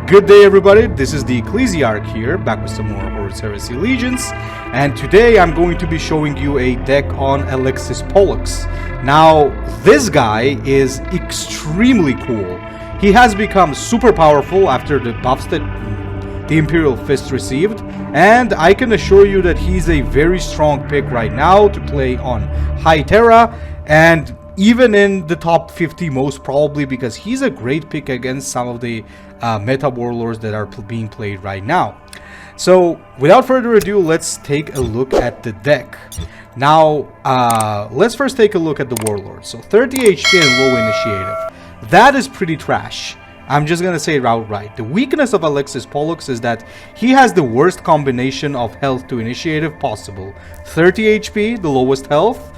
Good day, everybody. This is the Ecclesiarch here, back with some more Horus Heresy Legions, and today I'm going to be showing you a deck on Alexis Polux. Now, this guy is extremely cool. He has become super powerful after the buffs that the Imperial Fist received, and I can assure you that he's a very strong pick right now to play on High Terra, and even in the top 50 most probably, because he's a great pick against some of the meta warlords that are being played right now. So without further ado, let's take a look at the deck. Now let's first take a look at the warlords. So 30 HP and low initiative, that is pretty trash. I'm just gonna say it outright. The weakness of Alexis Polux is that he has the worst combination of health to initiative possible. 30 HP, the lowest health,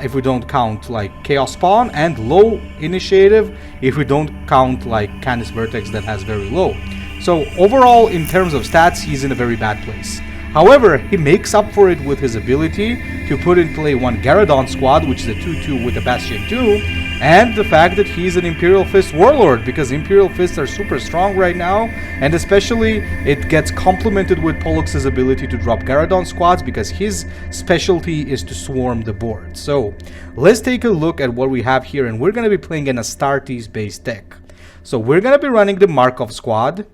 if we don't count like Chaos Spawn, and low initiative if we don't count like Canis Vertex that has very low. So overall, in terms of stats, he's in a very bad place. However, he makes up for it with his ability to put in play one Garradon squad, which is a 2-2 with a Bastion 2, and the fact that he's an Imperial Fist Warlord, because Imperial Fists are super strong right now, and especially it gets complemented with Polux's ability to drop Garradon squads, because his specialty is to swarm the board. So let's take a look at what we have here, and we're going to be playing an Astartes based deck. So we're going to be running the Markov squad,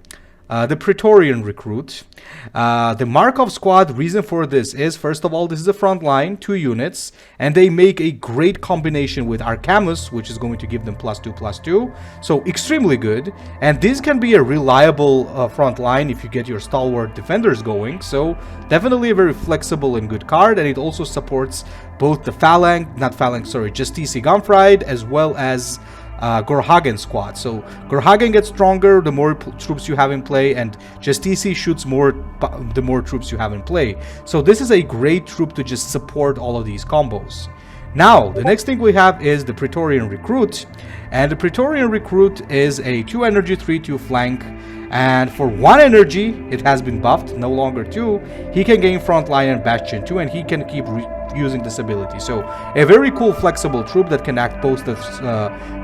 the Praetorian recruit. The Markov squad, reason for this is, first of all, this is a front line, 2 units, and they make a great combination with Arcamus, which is going to give them +2/+2, so extremely good. And this can be a reliable front line if you get your stalwart defenders going, so definitely a very flexible and good card. And it also supports both the Justice Gunfried as well as Gorhagen squad. So Gorhagen gets stronger the more troops you have in play, and Justice shoots more the more troops you have in play. So this is a great troop to just support all of these combos. Now, the next thing we have is the Praetorian Recruit, and the Praetorian Recruit is a 2 energy 3/2 flank, and for 1 energy it has been buffed, no longer 2. He can gain frontline and Bastion 2, and he can keep using this ability. So a very cool flexible troop that can act both as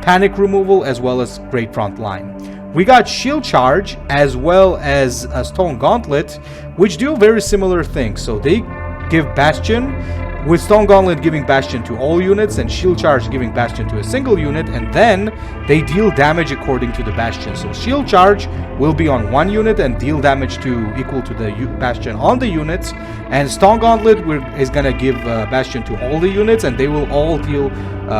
panic removal as well as great front line. We got Shield Charge as well as a Stone Gauntlet, which do very similar things. So they give Bastion, with Stone Gauntlet giving Bastion to all units and Shield Charge giving Bastion to a single unit, and then they deal damage according to the Bastion. So Shield Charge will be on 1 unit and deal damage equal to the Bastion on the units, and Stone Gauntlet is gonna give Bastion to all the units, and they will all deal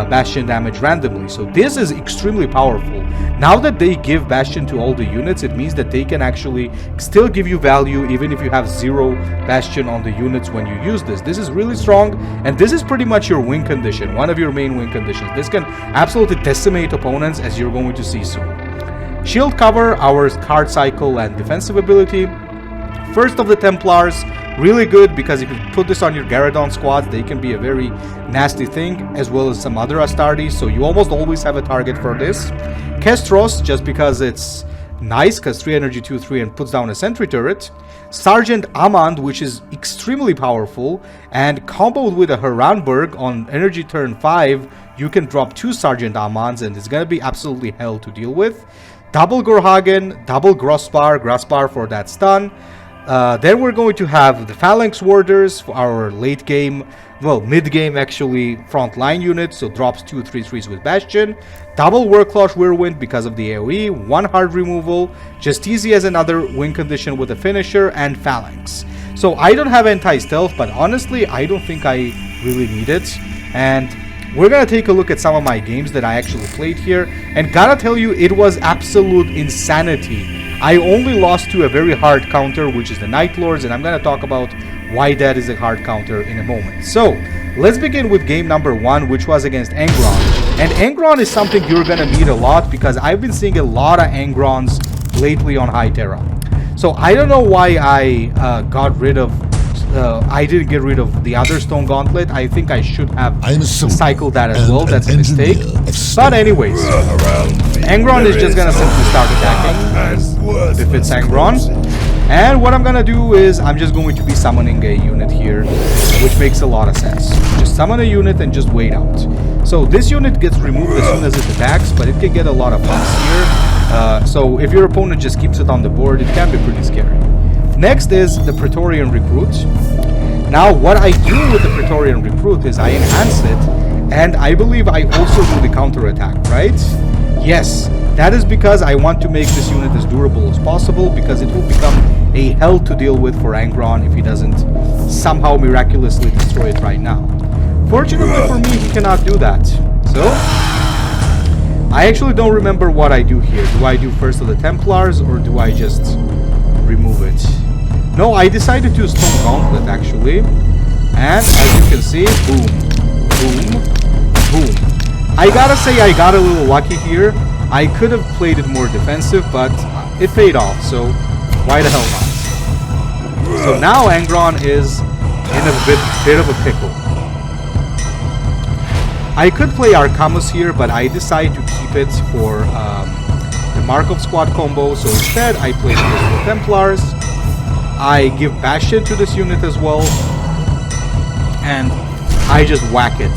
Bastion damage randomly. So this is extremely powerful. Now that they give Bastion to all the units, it means that they can actually still give you value even if you have 0 Bastion on the units when you use this. This is really strong, and this is pretty much your win condition, one of your main win conditions. This can absolutely decimate opponents, as you're going to see soon. Shield Cover, our card cycle and defensive ability. First of the Templars, really good, because if you put this on your Garradon squads, they can be a very nasty thing, as well as some other Astartes, so you almost always have a target for this. Kestros, just because it's nice, because 3 energy 2/3 and puts down a sentry turret. Sergeant Amand, which is extremely powerful, and comboed with a Haranberg on energy turn 5, you can drop 2 Sergeant Amands, and it's gonna be absolutely hell to deal with. Double Gorhagen, double Graspar for that stun. Then we're going to have the Phalanx Warders for our late game, well, mid game actually, frontline unit, so drops 2 3/3s with Bastion. Double Workcloth Whirlwind because of the AoE, 1 hard removal, Justice as another win condition with a finisher, and Phalanx. So I don't have anti-stealth, but honestly I don't think I really need it. And we're gonna take a look at some of my games that I actually played here, and gotta tell you, it was absolute insanity. I only lost to a very hard counter, which is the Nightlords, and I'm gonna talk about why that is a hard counter in a moment. So let's begin with game number 1, which was against Angron. And Angron is something you're gonna need a lot, because I've been seeing a lot of Angrons lately on High Terra. So I don't know why I I didn't get rid of the other Stone Gauntlet. I think I should have cycled that as well. That's a mistake. But anyways, Angron is just gonna simply start attacking if it's Angron. And what I'm gonna do is I'm just going to be summoning a unit here, which makes a lot of sense. Just summon a unit and just wait out. So this unit gets removed as soon as it attacks, but it can get a lot of bumps here. So if your opponent just keeps it on the board, it can be pretty scary. Next is the Praetorian Recruit. Now what I do with the Praetorian Recruit is I enhance it, and I believe I also do the counterattack, right? Yes, that is because I want to make this unit as durable as possible, because it will become a hell to deal with for Angron if he doesn't somehow miraculously destroy it right now. Fortunately for me, he cannot do that. So, I actually don't remember what I do here. Do I do first of the Templars, or do I just remove it? No, I decided to Stone Gauntlet actually. And as you can see, boom, boom, boom. I gotta say I got a little lucky here. I could have played it more defensive, but it paid off, so why the hell not? So now Angron is in a bit of a pickle. I could play Arcamus here, but I decide to keep it for the Markov Squad combo, so instead I play the Templars. I give Bastion to this unit as well, and I just whack it.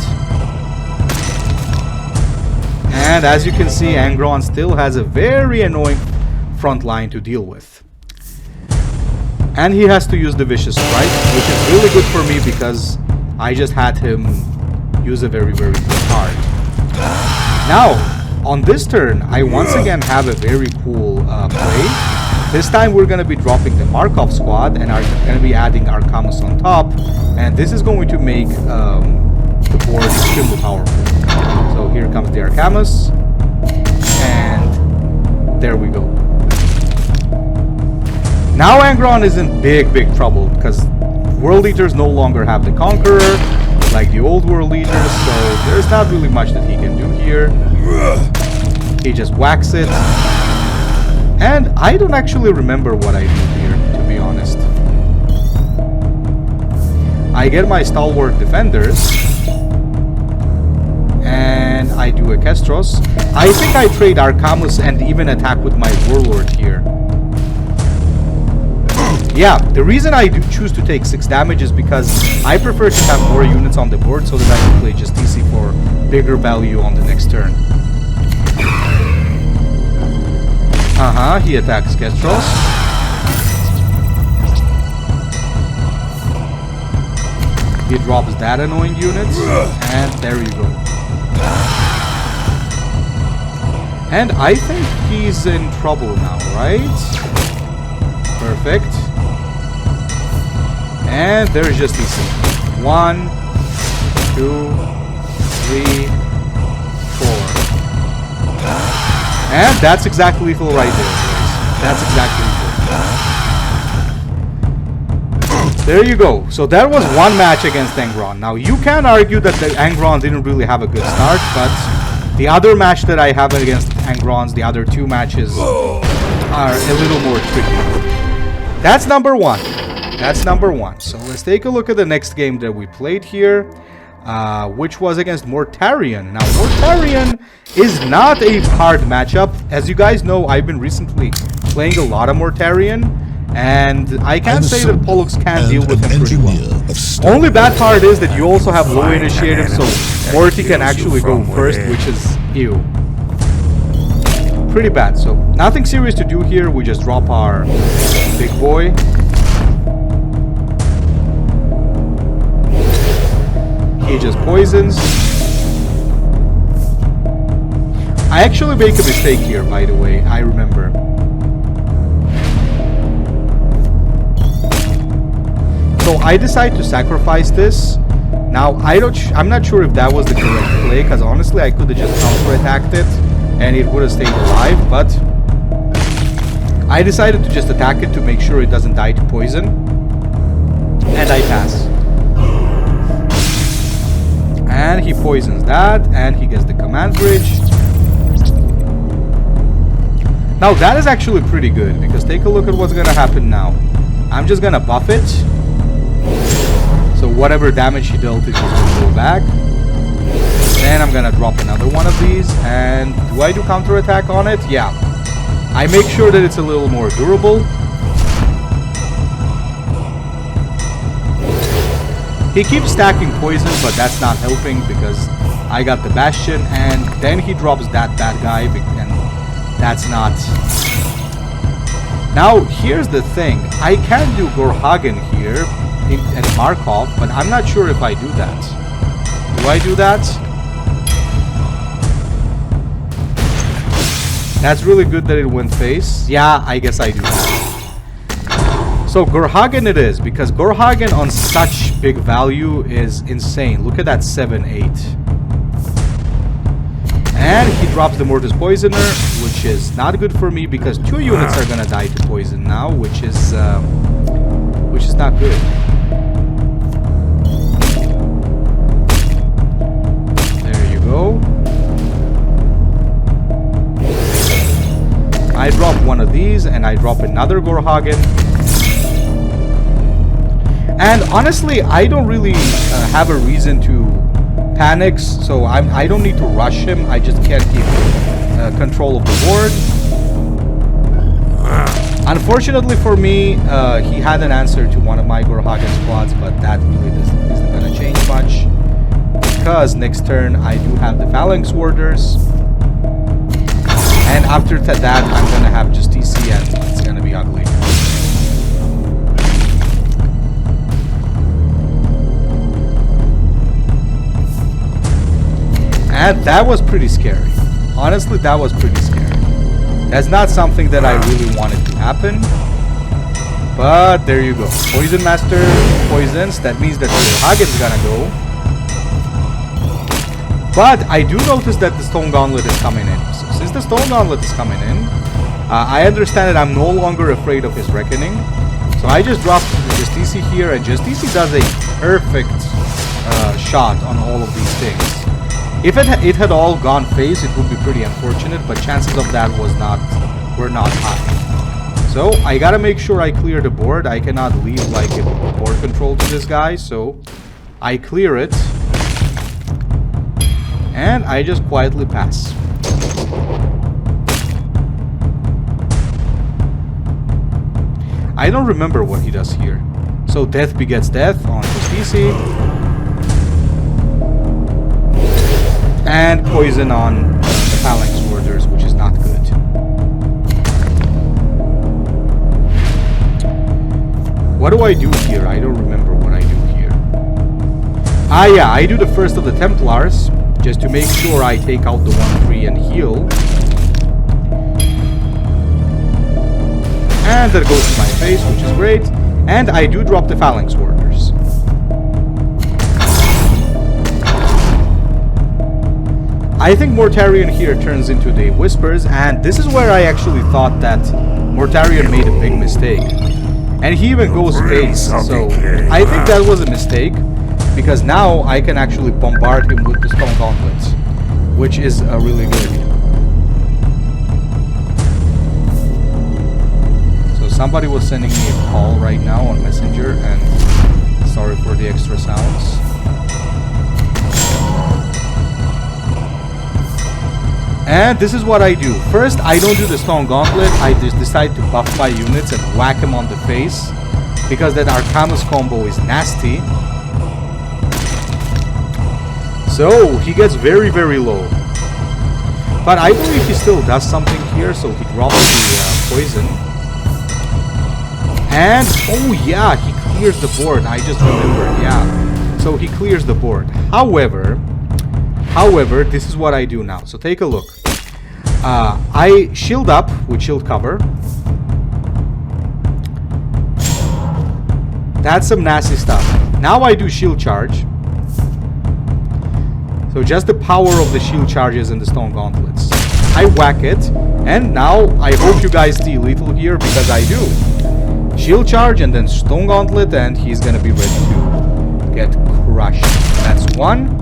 And as you can see, Angron still has a very annoying front line to deal with. And he has to use the Vicious Strike, which is really good for me because I just had him use a very, very good card. Now, on this turn, I once again have a very cool play. This time we're going to be dropping the Markov Squad and are going to be adding Arcamus on top. And this is going to make the board extremely powerful. So here comes the Arcamus, and there we go. Now Angron is in big trouble because World Eaters no longer have the Conqueror like the old World Eaters, so there's not really much that he can do here. He just whacks it, and I don't actually remember what I do here, to be honest. I get my Stalwart Defenders, and I do a Kestros. I think I trade Arcamus and even attack with my Warlord here. Yeah, the reason I do choose to take 6 damage is because I prefer to have more units on the board so that I can play just TC for bigger value on the next turn. He attacks Kestros. He drops that annoying unit, and there you go. And I think he's in trouble now, right? Perfect. And there's just these 1, 2, 3, 4. And that's exactly lethal right there, guys. That's exactly lethal. There you go. So that was one match against Angron. Now you can argue that the Angron didn't really have a good start, but the other match that I have against Angrons, the other 2 matches, are a little more tricky. That's number 1. That's number 1. So let's take a look at the next game that we played here, which was against Mortarion. Now, Mortarion is not a hard matchup. As you guys know, I've been recently playing a lot of Mortarion, and I can't say that Polux can't deal with him pretty well. Only bad part is that you also have low initiative, so Morty can actually go first, which is ew. Pretty bad. So nothing serious to do here. We just drop our big boy. He just poisons. I actually make a mistake here, by the way. I remember. So I decide to sacrifice this. Now I'm not sure if that was the correct play, because honestly I could have just counter-attacked it and it would have stayed alive, but I decided to just attack it to make sure it doesn't die to poison, and I pass. And he poisons that, and he gets the command bridge. Now that is actually pretty good, because take a look at what's gonna happen now. I'm just gonna buff it. So whatever damage he dealt is just gonna go back. Then I'm gonna drop another one of these, and do I do counterattack on it? Yeah. I make sure that it's a little more durable. He keeps stacking poison, but that's not helping because I got the Bastion, and then he drops that bad guy, and That's not... Now, here's the thing. I can do Gorhagen here and Markov, but I'm not sure if I do that. Do I do that? That's really good that it went face. Yeah, I guess I do that. So Gorhagen it is, because Gorhagen on such big value is insane. Look at that 7-8. And he drops the Mortis Poisoner, which is not good for me because 2 units are gonna die to poison now, which is not good. There you go. I drop one of these and I drop another Gorhagen. And honestly, I don't really have a reason to panic, so I don't need to rush him. I just can't keep control of the board. Unfortunately for me, he had an answer to one of my Gorhagen squads, but that really isn't going to change much. Because next turn I do have the Phalanx Warders. And after that, I'm going to have just DC and it's going to be ugly. And that was pretty scary. Honestly, that was pretty scary. That's not something that I really wanted to happen. But there you go. Poison Master poisons. That means that Hagen's gonna go. But I do notice that the Stone Gauntlet is coming in. So since the Stone Gauntlet is coming in, I understand that I'm no longer afraid of his Reckoning. So I just dropped Justice here, and Justice does a perfect shot on all of these things. If it had all gone face, it would be pretty unfortunate, but chances of that were not high. So I gotta make sure I clear the board. I cannot leave like a board control to this guy, so I clear it. And I just quietly pass. I don't remember what he does here. So death begets death on Justice. And poison on the Phalanx Warders, which is not good. What do I do here? I don't remember what I do here. Ah yeah, I do the first of the Templars, just to make sure I take out the 1-3 and heal. And that goes to my face, which is great. And I do drop the Phalanx Warders. I think Mortarion here turns into the Whispers, and this is where I actually thought that Mortarion made a big mistake. And he even goes face, so I think that was a mistake, because now I can actually bombard him with the Stone Gauntlets, which is really good. So somebody was sending me a call right now on Messenger, and sorry for the extra sounds. And this is what I do. First, I don't do the Stone Gauntlet. I just decide to buff my units and whack him on the face, because that Arcanus combo is nasty. So he gets very, very low. But I believe he still does something here, so he drops the poison. And, oh yeah, he clears the board. I just remembered, yeah. So he clears the board. However, this is what I do now. So take a look. I shield up with shield cover. That's some nasty stuff. Now I do shield charge. So just the power of the shield charges and the Stone Gauntlets. I whack it. And now I hope you guys see lethal here, because I do. Shield charge and then Stone Gauntlet, and he's gonna be ready to get crushed. That's one.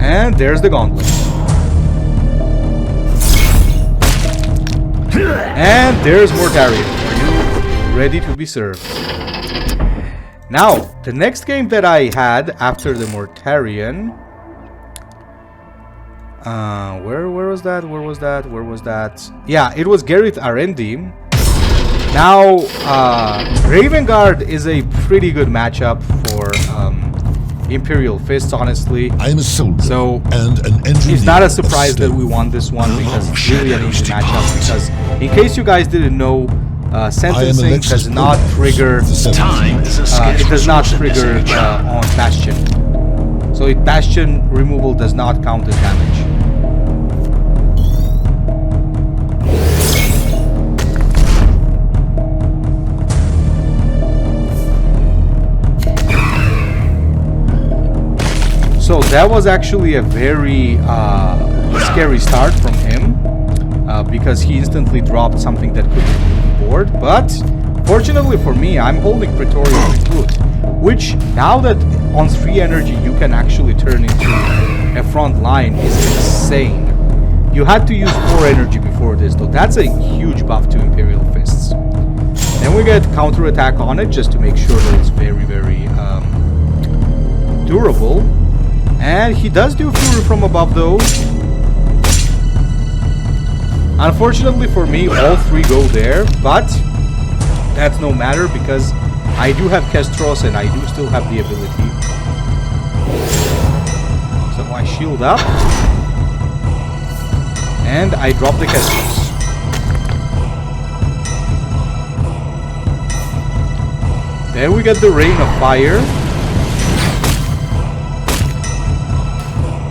And there's the Gauntlet. And there's Mortarion for you, ready to be served. Now, the next game that I had after the Mortarion... where was that? Yeah, it was Gareth Arendi. Now, Ravengard is a pretty good matchup for Imperial Fists, honestly. I am a soldier So and an engineer. it's not a surprise that we won this one, because it's really an easy matchup. Because in case you guys didn't know, sentencing does not trigger. It does not trigger on Bastion. So Bastion removal does not count as damage. So that was actually a very scary start from him, because he instantly dropped something that could remove the board. But fortunately for me, I'm holding Praetorian Recruit, which now that on 3 energy you can actually turn into a front line is insane. You had to use 4 energy before this, though. That's a huge buff to Imperial Fists. Then we get counter attack on it just to make sure that it's very, very durable. And he does do Fury from above, though. Unfortunately for me, all 3 go there, but that's no matter because I do have Kestros and I do still have the ability. So I shield up. And I drop the Kestros. Then we get the Rain of Fire.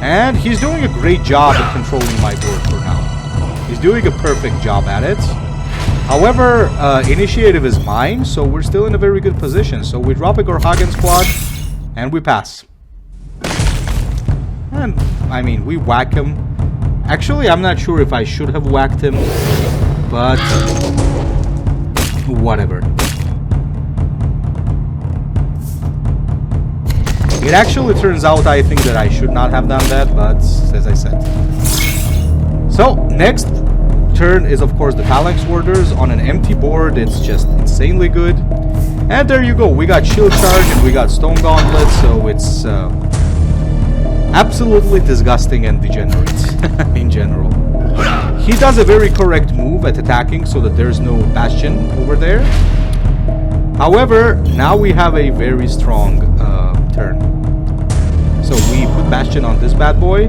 And he's doing a great job at controlling my board for now. He's doing a perfect job at it. However, initiative is mine, so we're still in a very good position. So we drop a Gorhagen squad, and we pass. And, I mean, we whack him. Actually, I'm not sure if I should have whacked him, but whatever. It actually turns out, I think, that I should not have done that, but as I said. So, next turn is, of course, the Phalanx Warders. On an empty board, it's just insanely good. And there you go. We got Shield Charge and we got Stone Gauntlet, so it's absolutely disgusting and degenerate in general. He does a very correct move at attacking so that there's no Bastion over there. However, now we have a very strong turn. So we put Bastion on this bad boy,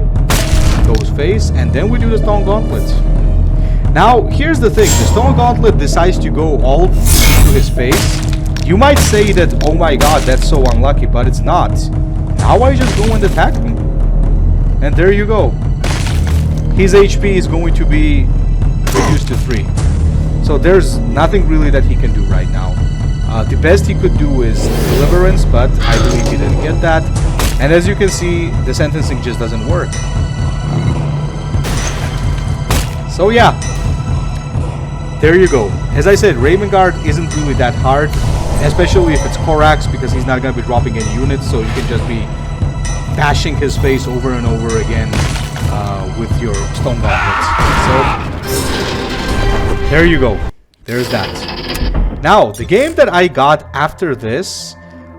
goes face, and then we do the Stone Gauntlet. Now, here's the thing. The Stone Gauntlet decides to go all to his face. You might say that, oh my god, that's so unlucky, but it's not. Now I just go and attack him. And there you go. His HP is going to be reduced to 3. So there's nothing really that he can do right now. The best he could do is Deliverance, but I believe he didn't get that. And as you can see, the sentencing just doesn't work. So yeah, there you go. As I said, Ravengard isn't really that hard, especially if it's Korax, because he's not going to be dropping any units, so you can just be bashing his face over and over again with your Stone Gauntlets. So there you go. There's that. Now, the game that I got after this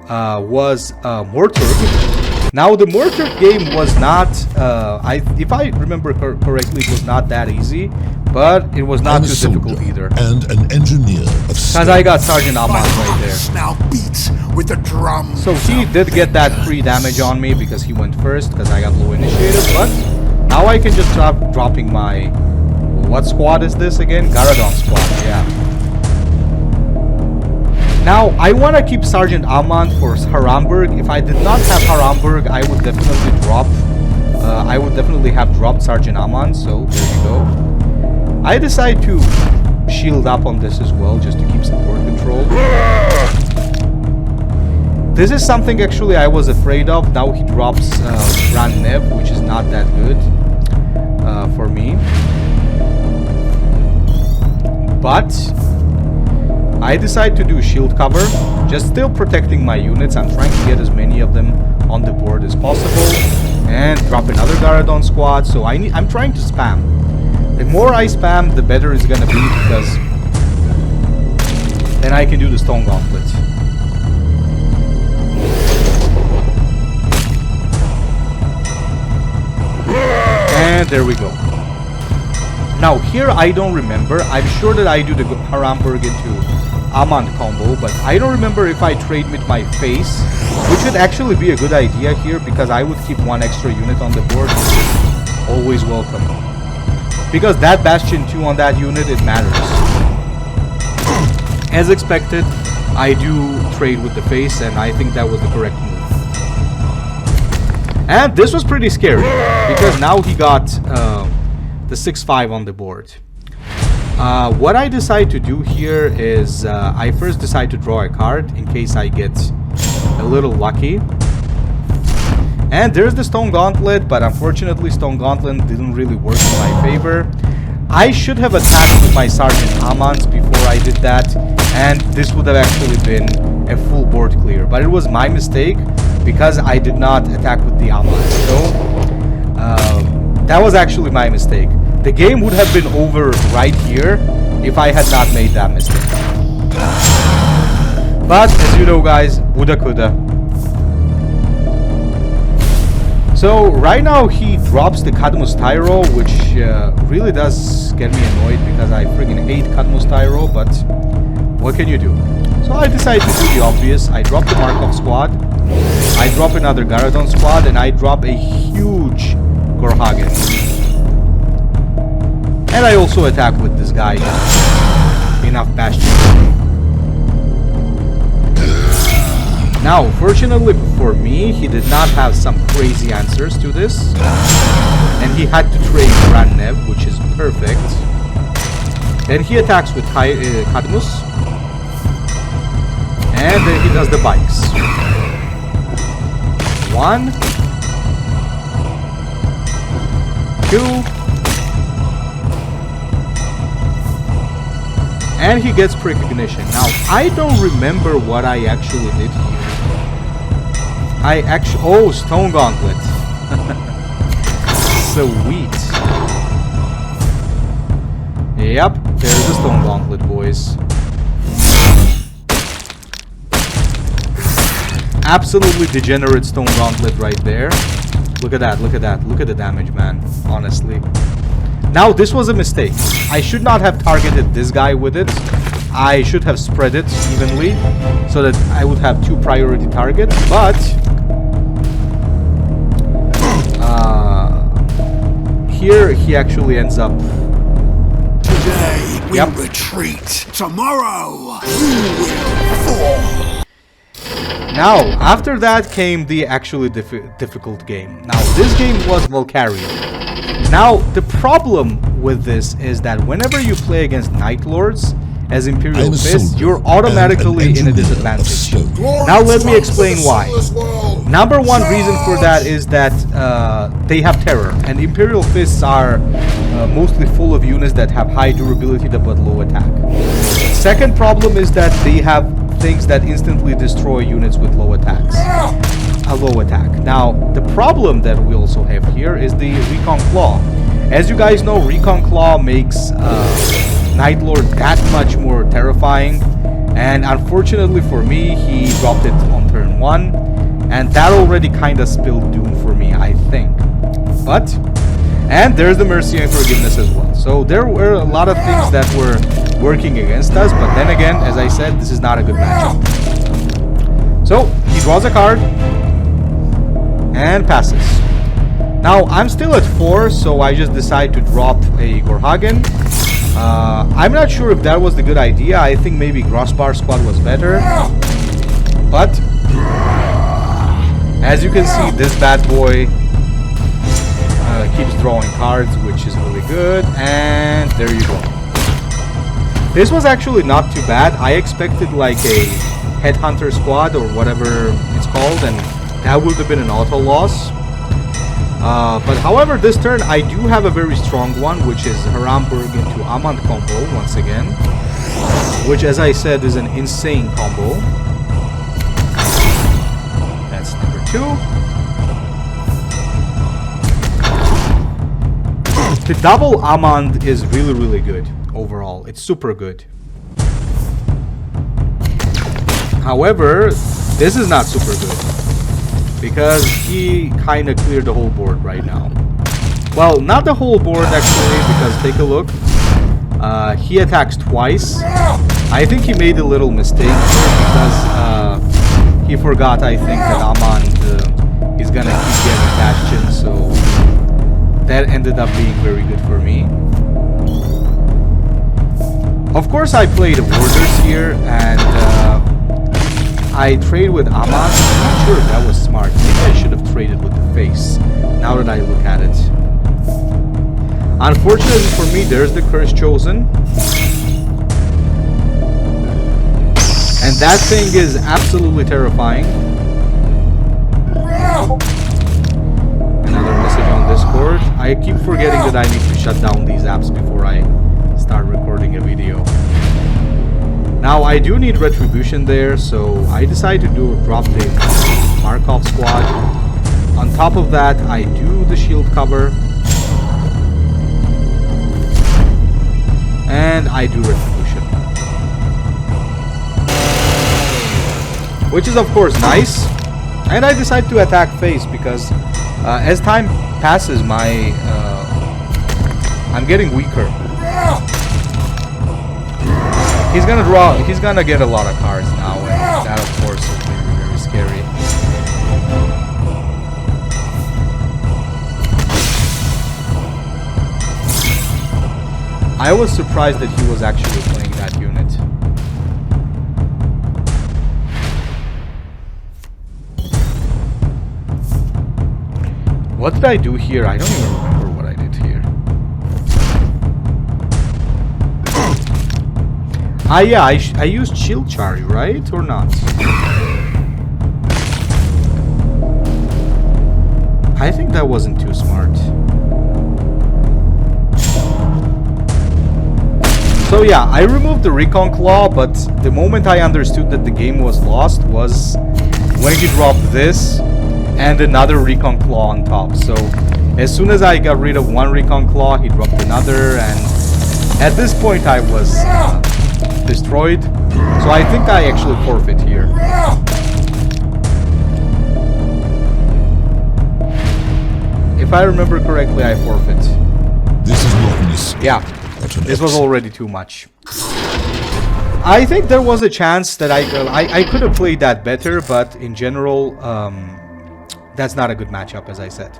was Mortarion. Now, the Mortar game was not, if I remember correctly, it was not that easy, but it was not too difficult either. And an engineer of because I got Sergeant Amon right there. Now beats with the drum. So he did get that free damage on me because he went first, because I got low initiative, but now I can just start dropping my... What squad is this again? Garadon squad, yeah. Now, I want to keep Sergeant Amon for Haramberg. If I did not have Haramberg, I would definitely drop... I would definitely have dropped Sergeant Amon, so there you go. I decide to shield up on this as well, just to keep support control. This is something actually I was afraid of. Now he drops Grand Nev, which is not that good for me. But I decide to do shield cover, just still protecting my units. I'm trying to get as many of them on the board as possible, and drop another Garadon squad. So I'm trying to spam. The more I spam, the better it's gonna be, because then I can do the Stone Gauntlet. And there we go. Now here I don't remember. I'm sure that I do the Haramberg into Amand combo, but I don't remember if I trade with my face, which would actually be a good idea here because I would keep one extra unit on the board, which is always welcome. Because that Bastion 2 on that unit, it matters. As expected, I do trade with the face, and I think that was the correct move. And this was pretty scary, because now he got the 6-5 on the board. What I decide to do here is I first decide to draw a card in case I get a little lucky. And there's the Stone Gauntlet, but unfortunately Stone Gauntlet didn't really work in my favor. I should have attacked with my Sergeant Amans before I did that, and this would have actually been a full board clear. But it was my mistake because I did not attack with the Amans. So that was actually my mistake. The game would have been over right here if I had not made that mistake. But as you know, guys, woulda coulda. So right now he drops the Cadmus Tyro, which really does get me annoyed because I friggin' hate Cadmus Tyro, but what can you do? So I decide to do the obvious. I drop the Markov squad, I drop another Garadon squad, and I drop a huge Gorhagen. And I also attack with this guy. Enough Bastion. Now, fortunately for me, he did not have some crazy answers to this. And he had to trade Grand Nev, which is perfect. Then he attacks with Cadmus. And then he does the bikes. 1, 2. And he gets Precognition. Now, I don't remember what I actually did here. Oh, Stone Gauntlet. Sweet. Yep, there's the Stone Gauntlet, boys. Absolutely degenerate Stone Gauntlet right there. Look at that, look at that. Look at the damage, man. Honestly. Now, this was a mistake. I should not have targeted this guy with it. I should have spread it evenly so that I would have 2 priority targets, but here he actually ends up. Today we retreat. Tomorrow you will fall. Now, after that came the actually difficult game. Now, this game was Valkyrian. Now, the problem with this is that whenever you play against Nightlords as Imperial Fist, you're automatically in a disadvantage. Now, let me explain why. Number one reason for that is that they have terror, and Imperial Fists are mostly full of units that have high durability but low attack. Second problem is that they have things that instantly destroy units with low attacks. A low attack. Now, the problem that we also have here is the Recon Claw. As you guys know, Recon Claw makes Nightlord that much more terrifying, and unfortunately for me, he dropped it on turn 1, and that already kind of spilled doom for me, I think. But, and there's the Mercy and Forgiveness as well. So there were a lot of things that were working against us, but then again, as I said, this is not a good matchup. So, he draws a card and passes. Now, I'm still at 4, so I just decide to drop a Gorhagen. I'm not sure if that was the good idea. I think maybe Grossbar squad was better. But, as you can see, this bad boy keeps drawing cards, which is really good. And there you go. This was actually not too bad. I expected like a Headhunter squad or whatever it's called, and that would have been an auto loss. But however, this turn I do have a very strong one, which is Haramburg into Amand combo once again, which, as I said, is an insane combo. That's number 2. The double Amand is really, really good overall. It's super good. However, this is not super good, because he kind of cleared the whole board right now. Well, not the whole board actually, because take a look. He attacks twice, I think he made a little mistake because he forgot, I think, that Amand is gonna keep getting bastion, so that ended up being very good for me. Of course, I played Warders here, and I trade with Amand. I'm not sure if that was smart. Maybe I should have traded with the face, now that I look at it. Unfortunately for me, there's the Curse Chosen. And that thing is absolutely terrifying. Another message on Discord. I keep forgetting that I need to shut down these apps before I start recording a video. Now I do need retribution there, so I decided to drop the Markov squad. On top of that, I do the shield cover. And I do retribution. Which is of course nice. And I decide to attack face because as time passes, I'm getting weaker. He's gonna get a lot of cards now, and that of course is very, very scary. I was surprised that he was actually playing that unit. What did I do here? I don't even remember what I did here. Yeah, I used Shield Chari, right? Or not? I think that wasn't too smart. So yeah, I removed the Recon Claw, but the moment I understood that the game was lost was when he dropped this and another Recon Claw on top. So as soon as I got rid of one Recon Claw, he dropped another, and at this point I was destroyed. So I think I actually forfeit here. If I remember correctly, I forfeit. This is not miss. Yeah, this was already too much. I think there was a chance that I could have played that better, but in general, that's not a good matchup, as I said.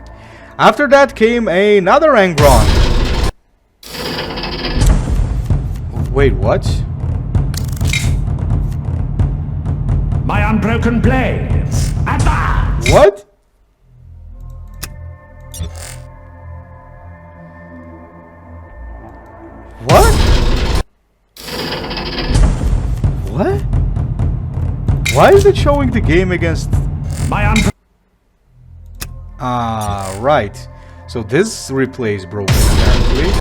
After that came another Angron. Wait, what? My unbroken blades! Advance! What? What? What? Why is it showing the game against... My right. So this replay is broken, apparently.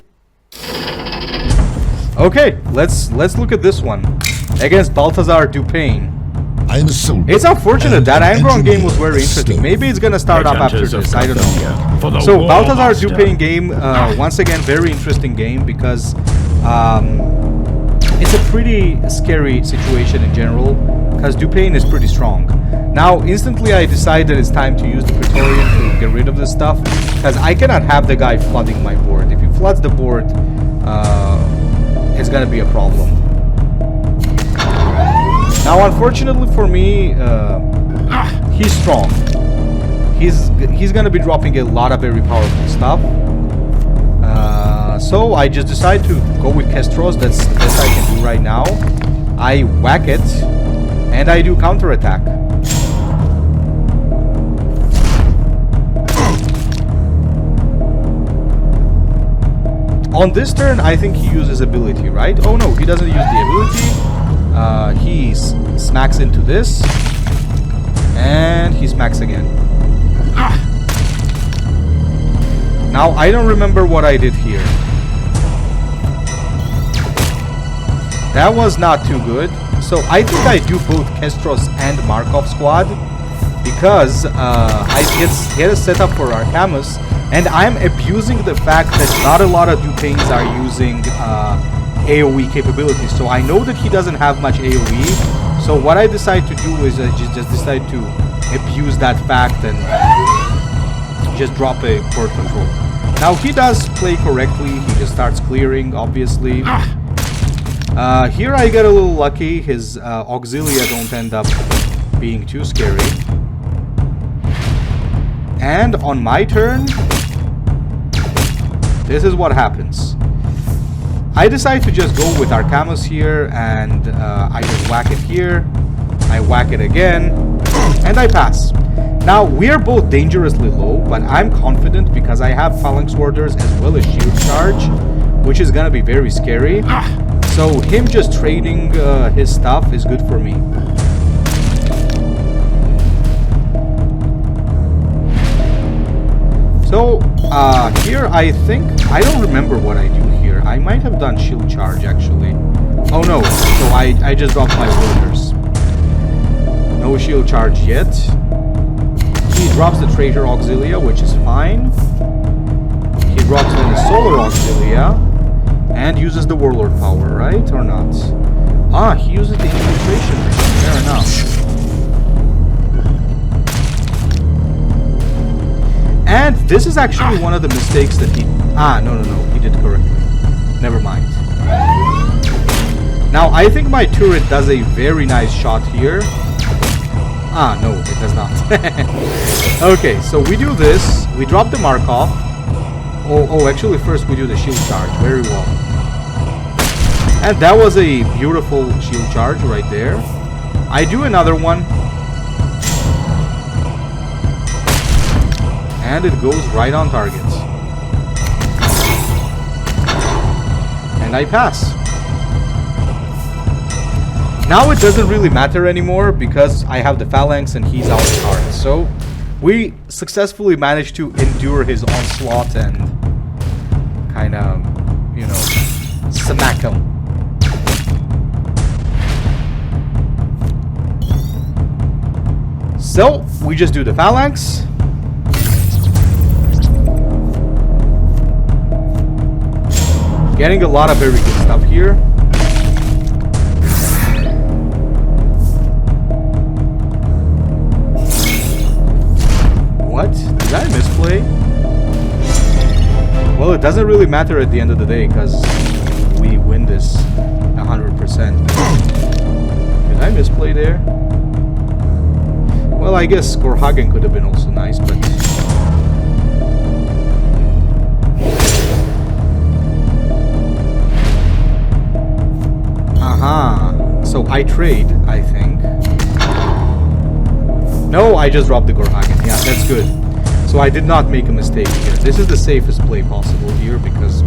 Okay, let's look at this one. Against Balthazar Dupain. I am a soldier. It's unfortunate that Angron game was very interesting. Maybe it's gonna start up after this, I don't know. So Balthazar Dupain game, once again, very interesting game because it's a pretty scary situation in general, because Dupain is pretty strong. Now, instantly I decide that it's time to use the Praetorian to get rid of this stuff, because I cannot have the guy flooding my board. If he floods the board, it's gonna be a problem. Now, unfortunately for me, he's strong. He's gonna be dropping a lot of very powerful stuff. So I just decide to go with Kestros. That's the best I can do right now. I whack it, and I do counterattack. On this turn, I think he uses ability, right? Oh no, he doesn't use the ability. He smacks into this, and he smacks again. Now, I don't remember what I did here. That was not too good. So I think I do both Kestros and Markov squad, because I get a setup for Arcamus, and I'm abusing the fact that not a lot of Dupains are using AoE capabilities. So I know that he doesn't have much AoE. So what I decide to do is I just decide to abuse that fact and just drop a board control. Now he does play correctly. He just starts clearing, obviously. Here I get a little lucky. His auxilia don't end up being too scary. And on my turn, this is what happens. I decide to just go with Arcamus here, and I just whack it here. I whack it again, and I pass. Now, we are both dangerously low, but I'm confident because I have Phalanx Warders as well as Shield Charge, which is gonna be very scary. So him just trading his stuff is good for me. So, here I think, I don't remember what I do here. I might have done Shield Charge, actually. Oh no, so I just dropped my Warders. No Shield Charge yet. He drops the Traitor Auxilia, which is fine. He drops then the Solar Auxilia, and uses the Warlord power, right? Or not? Ah, he uses the Infiltration. Fair enough. And this is actually one of the mistakes that he... no, he did correctly. Never mind. Now, I think my turret does a very nice shot here. No, it does not. Okay, so we do this. We drop the Markov. Oh, actually, first we do the Shield Charge. Very well. And that was a beautiful Shield Charge right there. I do another one. And it goes right on target. And I pass. Now it doesn't really matter anymore because I have the Phalanx and he's out of cards. So we successfully managed to endure his onslaught and kind of, you know, smack him. So we just do the Phalanx. Getting a lot of very good stuff here. What? Did I misplay? Well, it doesn't really matter at the end of the day because we win this 100%. Did I misplay there? Well, I guess Gorhagen could have been also nice, but... So I trade, I think. No, I just dropped the Gorhagen. Yeah, that's good. So I did not make a mistake here. This is the safest play possible here because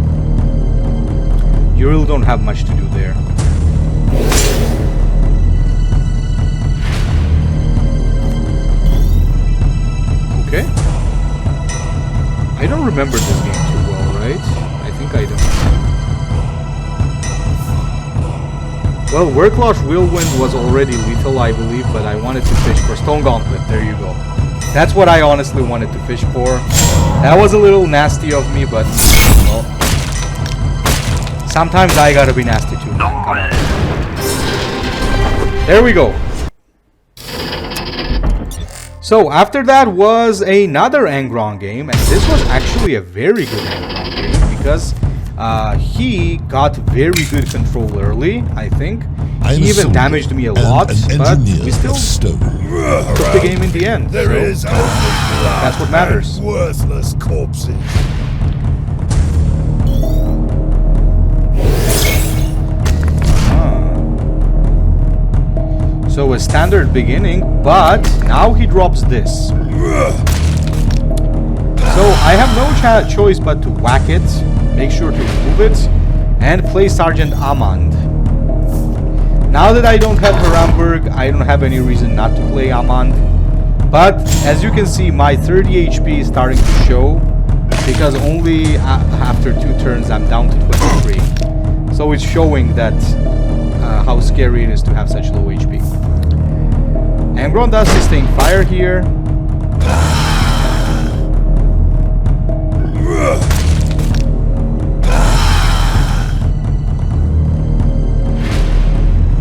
you really don't have much to do there. Okay. I don't remember this game too well, right? I think I don't. Well, Worklosh Whirlwind was already lethal, I believe, but I wanted to fish for Stone Gauntlet. There you go. That's what I honestly wanted to fish for. That was a little nasty of me, but, well, sometimes I gotta be nasty too, man. Come on. There we go. So, after that was another Angron game, and this was actually a very good Angron game, because he got very good control early, I think. He even damaged me a lot, but we still took the game in the end. There is so that's what matters. Worthless corpses. So a standard beginning, but now he drops this. So I have no choice but to whack it, make sure to remove it, and play Sergeant Amand. Now that I don't have Haramberg, I don't have any reason not to play Amand. But as you can see, my 30 HP is starting to show, because only after 2 turns I'm down to 23. So it's showing that how scary it is to have such low HP. Angron does sustain fire here.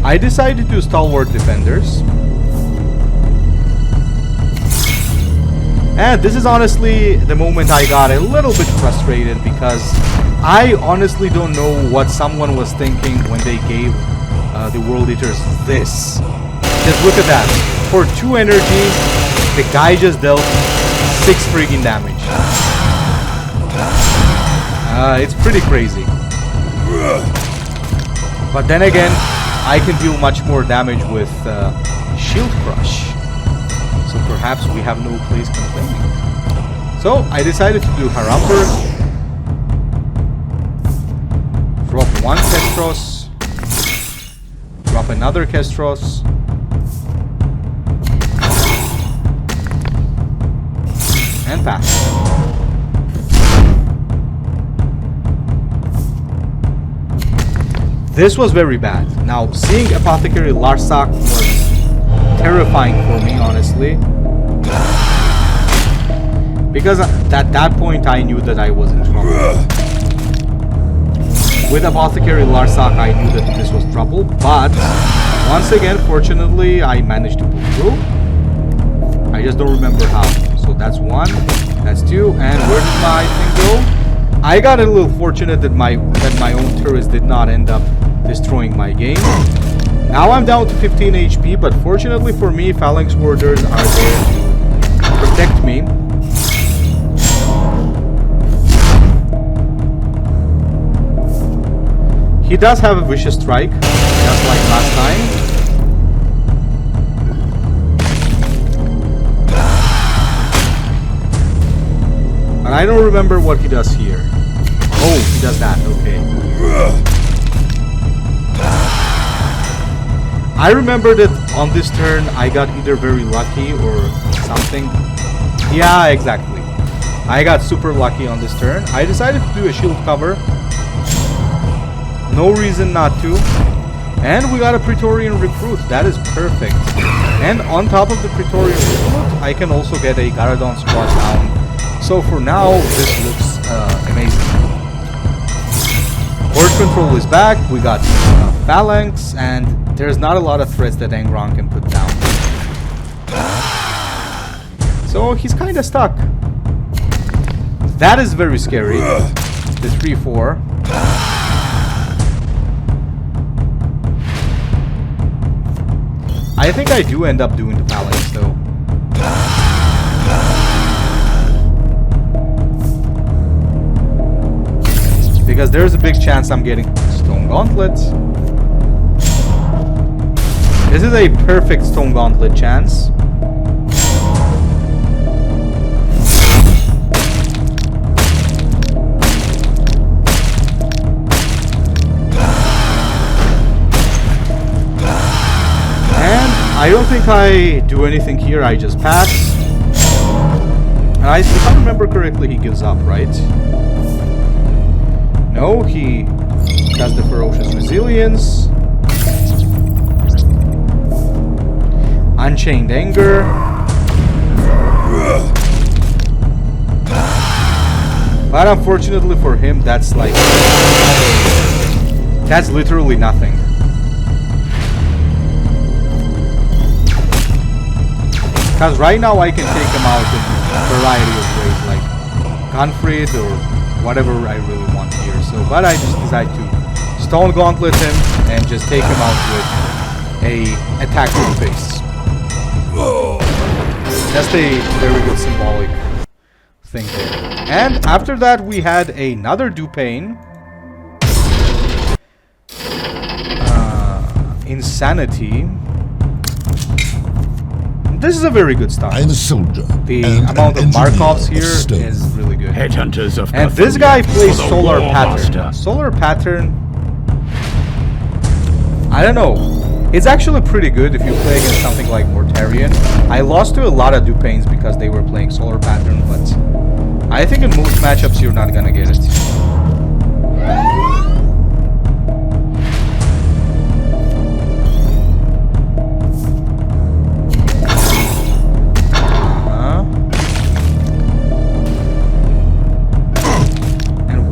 I decided to Stalwart Defenders. And this is honestly the moment I got a little bit frustrated, because I honestly don't know what someone was thinking when they gave the World Eaters this. Just look at that. For 2 energy, the guy just dealt 6 freaking damage. It's pretty crazy. But then again, I can deal much more damage with Shield Crush. So perhaps we have no place complaining. So I decided to do Haramber. Drop 1 Kestros. Drop another Kestros. And pass. This was very bad. Now, seeing Apothecary Larsak was terrifying for me, honestly. Because at that point I knew that I was in trouble. With Apothecary Larsak I knew that this was trouble, but once again, fortunately, I managed to pull through. I just don't remember how. So that's 1, that's 2, and where did my thing go? I got a little fortunate that my own turrets did not end up destroying my game. Now I'm down to 15 HP, but fortunately for me, Phalanx Warders are there to protect me. He does have a Vicious Strike, just like last time. But I don't remember what he does here. Oh, he does that, okay. I remember that on this turn I got either very lucky or something. Yeah, exactly. I got super lucky on this turn. I decided to do a shield cover. No reason not to. And we got a Praetorian recruit. That is perfect. And on top of the Praetorian recruit, I can also get a Garadon squad down. So for now, this looks amazing. Horde control is back. We got Phalanx, and there's not a lot of threats that Angron can put down. So he's kind of stuck. That is very scary. The 3-4. I think I do end up doing the Phalanx though. Because there's a big chance I'm getting Stone Gauntlet. This is a perfect Stone Gauntlet chance. I don't think I do anything here, I just pass. And if I remember correctly, he gives up, right? No, he does the Ferocious Resilience. Unchained Anger. But unfortunately for him, that's like... that's literally nothing. Because right now I can take him out in a variety of ways, like Gunfrit or whatever I really want here. So, but I just decide to Stone Gauntlet him and just take him out with a attack to the face. That's a very good symbolic thing there. And after that we had another Dupain. Insanity. This is a very good start. I'm a soldier. The amount of Markovs here is really good. Headhunters of and this guy plays Solar Pattern. Solar Pattern, I don't know. It's actually pretty good if you play against something like Mortarion. I lost to a lot of Dupains because they were playing Solar Pattern, but I think in most matchups you're not gonna get it.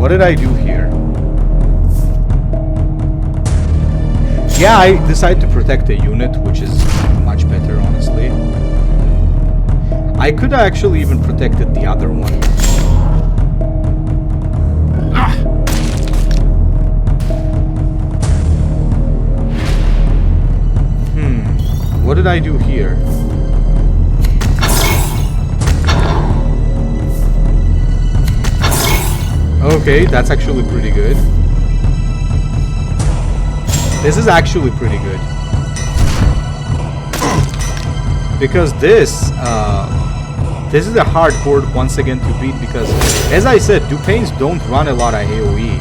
What did I do here? Yeah, I decided to protect a unit, which is much better, honestly. I could have actually even protected the other one. What did I do here? Okay, that's actually pretty good. This is actually pretty good. Because this is a hard board once again to beat because, as I said, Dupains don't run a lot of AoE.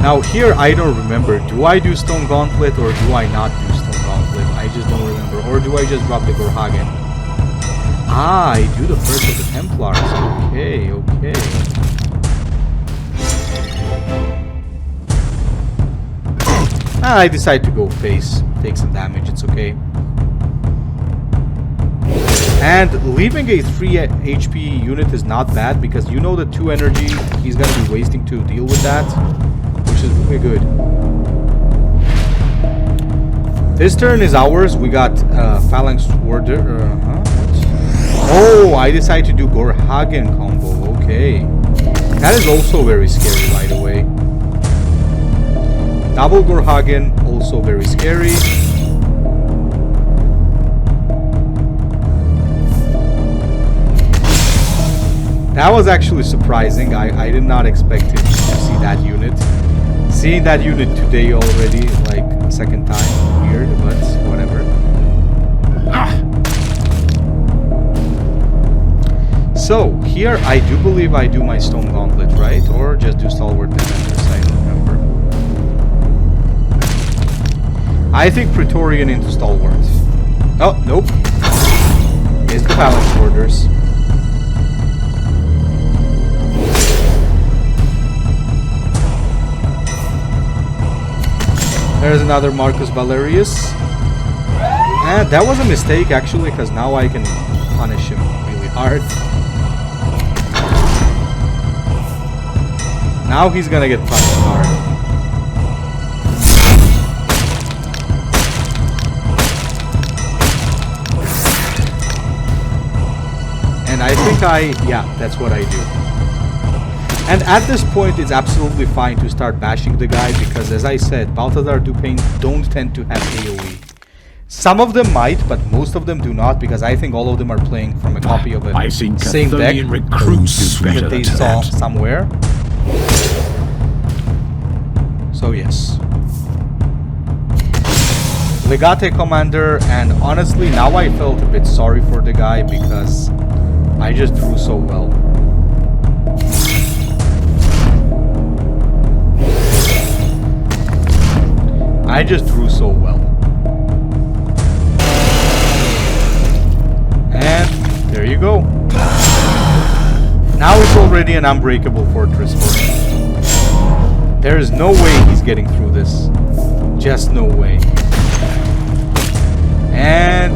Now here I don't remember, do I do Stone Gauntlet or do I not do Stone Gauntlet? I just don't remember. Or do I just drop the Gorhagen? Ah, I do the first of the Templars. Okay, okay. I decide to go face, take some damage, it's okay. And leaving a 3 HP unit is not bad because you know the 2 energy he's gonna be wasting to deal with that. Which is really good. This turn is ours. We got Phalanx Warder. Oh, I decided to do Gorhagen combo. Okay. That is also very scary, by the way. Double Gorhagen, also very scary. That was actually surprising. I did not expect it to see that unit. Seeing that unit today already, like, second time, weird, but whatever. So, here I do believe I do my Stone Gauntlet, right? Or just do Stalwart Defenders, I don't remember. I think Praetorian into Stalwart. Oh, nope. It's the Phalanx Warders. There's another Marcus Valerius. And that was a mistake actually, because now I can punish him really hard. Now he's gonna get punished hard. And I think yeah, that's what I do. And at this point, it's absolutely fine to start bashing the guy because, as I said, Balthazar Dupain don't tend to have AoE. Some of them might, but most of them do not because I think all of them are playing from a copy of a same deck that they saw somewhere. So yes. Legate Commander, and honestly, now I felt a bit sorry for the guy because I just drew so well. I just drew so well. And there you go. Now it's already an unbreakable fortress for him. There is no way he's getting through this. Just no way. And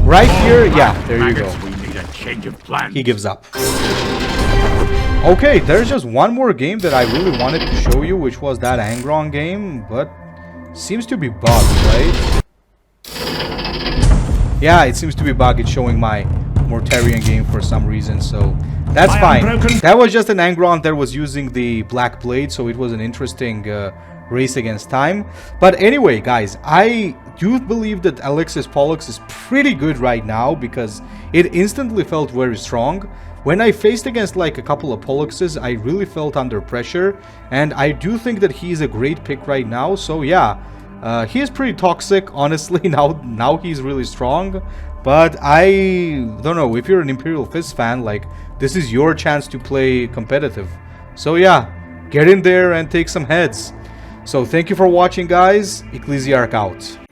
right here, yeah, there you go. He gives up. Okay, there's just one more game that I really wanted to show you, which was that Angron game, but seems to be bugged, right? Yeah, it seems to be bugged. It's showing my Mortarion game for some reason, so that's fine. That was just an Angron that was using the Black Blade, so it was an interesting race against time. But anyway, guys, I do believe that Alexis Polux is pretty good right now because it instantly felt very strong. When I faced against like a couple of Poluxes, I really felt under pressure, and I do think that he's a great pick right now. So yeah, he is pretty toxic, honestly. Now he's really strong, but I don't know, if you're an Imperial Fist fan, like, this is your chance to play competitive. So yeah, get in there and take some heads. So thank you for watching, guys. Ecclesiarch out.